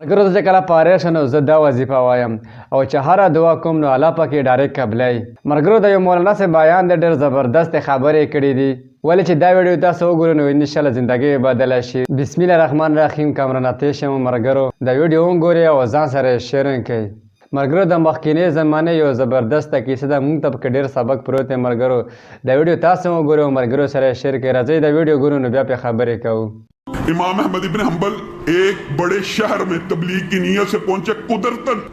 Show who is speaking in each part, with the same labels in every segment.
Speaker 1: اگر زه کله فارغ شم نو زه دا وظیفه وایم او چې هره دعا کوم نو الله پاک یې ډایرکټ قبلوي. ملګرو د یو مولانا صاحب بیان دی، ډېر زبردست خبرې کړي دي. ولې چې دا ویډیو تاسو وګورئ نو انشاءالله زندګي به بدله شي. بسم الله الرحمن الرحیم. کامران آتش یم ملګرو، دا ویډیو وګورئ او ځان سره یې شیر کړئ. ملګرو د مخکینی زمانه یو زبردسته کیسه ده، موږ ته پکې ډېر سبق پروت دی. ملګرو دا ویډیو تاسو وګورئ او ملګرو سره یې شیر کړئ. راځئ دا ویډیو ګورو نو بیا پې خبرې کوو.
Speaker 2: इमाम अहमद इब्न हंबल एक बड़े शहर में तबलीग की नीयत से पहुंचे।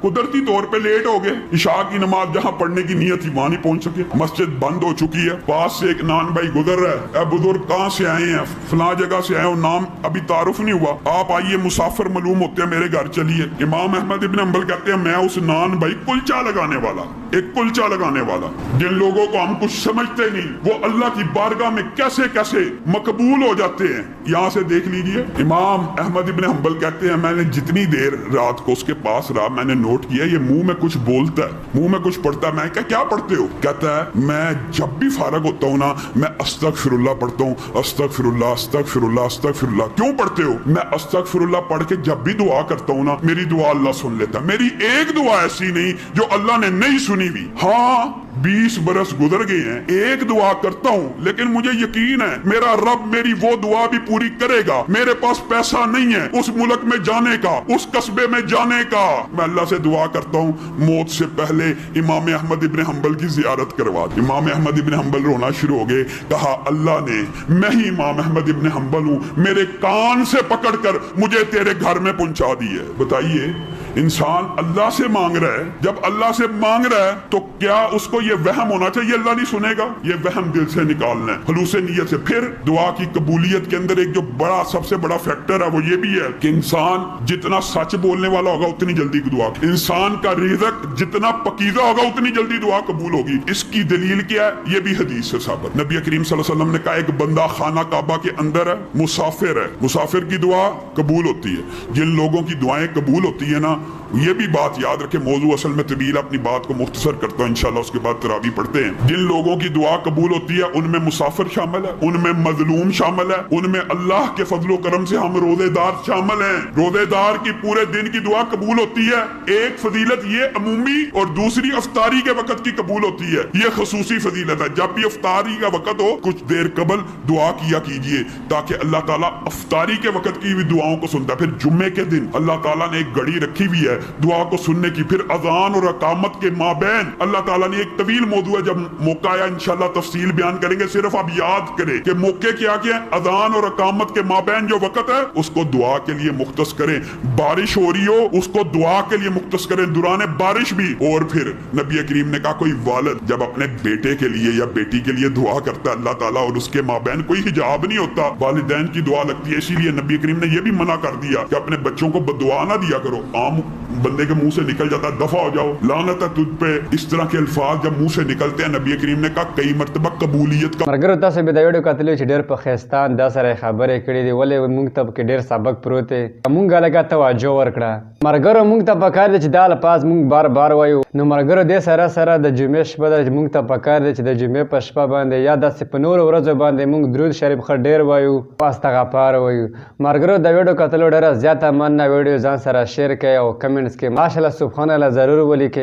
Speaker 2: कुदरती तौर पे लेट हो गए। इशा की नमाज जहां पढ़ने की नीयत थी वहां नहीं पहुंच सके। मस्जिद बंद हो चुकी है। पास से एक नान भाई गुजर रहा है। बुजुर्ग कहाँ से आए हैं? फलां जगह से आए हो, नाम अभी तारुफ नहीं हुआ, आप आइए, मुसाफिर मालूम होते हैं, मेरे घर चलिए। इमाम अहमद इब्न हंबल कहते हैं मैं उस नान भाई कुलचा लगाने वाला, एक कुलचा लगाने वाला, जिन लोगों को हम कुछ समझते नहीं वो अल्लाह की बारगाह में कैसे कैसे मकबूल हो जाते हैं। यहाँ से देख लीजिए। इमाम अहमद इब्न हंबल कहते हैं मैंने जितनी देर रात को उसके पास रहा मैंने नोट किया ये मुंह में कुछ बोलता है, मुंह में कुछ पढ़ता है। मैं क्या पढ़ते हो? कहता है मैं जब भी फारग होता हूँ ना मैं अस्तगफिरुल्लाह पढ़ता हूँ, अस्तगफिरुल्लाह अस्तगफिरुल्लाह अस्तगफिरुल्लाह। क्यों पढ़ते हो? मैं अस्तगफिरुल्लाह पढ़ के जब भी दुआ करता हूँ ना मेरी दुआ अल्लाह सुन लेता है। मेरी एक दुआ ऐसी नहीं जो अल्लाह ने नहीं सुनी हुई। हाँ 20 बरस गुजर गए हैं, एक दुआ करता हूँ लेकिन मुझे यकीन है मेरा रब मेरी वो दुआ भी पूरी करेगा। मेरे पास पैसा नहीं है उस मुल्क में जाने का, उस कस्बे में जाने का। मैं अल्लाह से दुआ करता हूँ मौत से पहले इमाम अहमद इब्न हंबल की जियारत करवा दी। इमाम अहमद इब्न हंबल रोना शुरू हो गए। कहा अल्लाह ने, मैं ही इमाम अहमद इब्न हंबल हूँ, मेरे कान से पकड़कर मुझे तेरे घर में पहुंचा दी है। बताइए इंसान अल्लाह से मांग रहा है, जब अल्लाह से मांग रहा है तो क्या उसको ये वहम होना चाहिए अल्लाह नहीं सुनेगा? ये वहम दिल से निकालना है, खलूस नियत से। फिर दुआ की कबूलियत के अंदर एक जो बड़ा सबसे बड़ा फैक्टर है वो ये भी है कि इंसान जितना सच बोलने वाला होगा उतनी जल्दी दुआ, इंसान का रिज़्क जितना पकीज़ा होगा उतनी जल्दी दुआ कबूल होगी। इसकी दलील क्या है? ये भी हदीस से साबित। नबी करीम सल्लल्लाहु अलैहि वसल्लम ने कहा एक बंदा खाना काबा के अंदर है, मुसाफिर है, मुसाफिर की दुआ कबूल होती है। जिन लोगों की दुआएं कबूल होती है ना, ये भी बात याद रखे, मौजू असल में तवील, अपनी बात को मुख्तसर करता हूँ इंशाल्लाह, उसके बाद तरावी पढ़ते हैं। जिन लोगों की दुआ कबूल होती है उनमें मुसाफिर शामिल है, उनमें मजलूम शामिल है, उनमें अल्लाह के फजलो करम से हम रोजेदार शामिल हैं। रोजेदार की पूरे दिन की दुआ कबूल होती है। एक फजीलत ये अमूमी और दूसरी अफ्तारी के वक्त की कबूल होती है। ये खसूसी फजीलत है। जब भी अफ्तारी का वक्त हो कुछ देर कबल दुआ किया कीजिए ताकि अल्लाह ताला अफ्तारी के वक्त की भी दुआओं को सुनता है। फिर जुम्मे के दिन अल्लाह ताला ने एक घड़ी रखी हुई है दुआ को सुनने की। फिर अजान और अकामत के माबैन अल्लाह ताला ने एक तवील मौजू है, जब मौका आया इंशाल्लाह तफसील बयान करेंगे। सिर्फ आप याद करें कि मौके क्या क्या है। अजान और अकामत के माबैन जो वक्त है उसको दुआ के लिए मुख्तस करें। बारिश हो रही हो उसको दुआ के लिए मुख्तस करें, दुराने बारिश भी। और फिर नबी करीम ने कहा कोई वालिद जब अपने बेटे के लिए या बेटी के लिए दुआ करता है अल्लाह ताला और उसके माबैन कोई हिजाब नहीं होता, वालिदैन की दुआ लगती है। इसीलिए नबी करीम ने यह भी मना कर दिया कि अपने बच्चों को बदुआ ना दिया करो। आम बंदे के मुंह से निकल जाता है दफा हो जाओ, लानत है तुझ पे, इस तरह के अल्फाज जब मुंह से निकलते हैं नबी करीम ने कहा कई मर्तबा कबूलियत का।
Speaker 1: मगर तاسو به دا ویډیو کتلی چې ډېر په خستان دا سره خبرې کړې دي، ولې موږ ته کې ډېر سبق پروت دی، موږ لګا توجه ورکړه. مرګرو موږ ته پکار دی چې دا الفاظ موږ بار بار وایو. نو مرګرو دې سره سره د جمعې شپه ده موږ ته پکار دی چې د جمعې په شپه باندې یا داسې په نورو ورځو باندې موږ درود شریف ښه ډېر وایو، استغفار وایو. مرګرو دا ویډیو کتلو ډېره زیاته مننه. ویډیو ځان سره شیر کړئ او کمنټس کې ماشاءالله سبحان الله ضرور ولیکئ.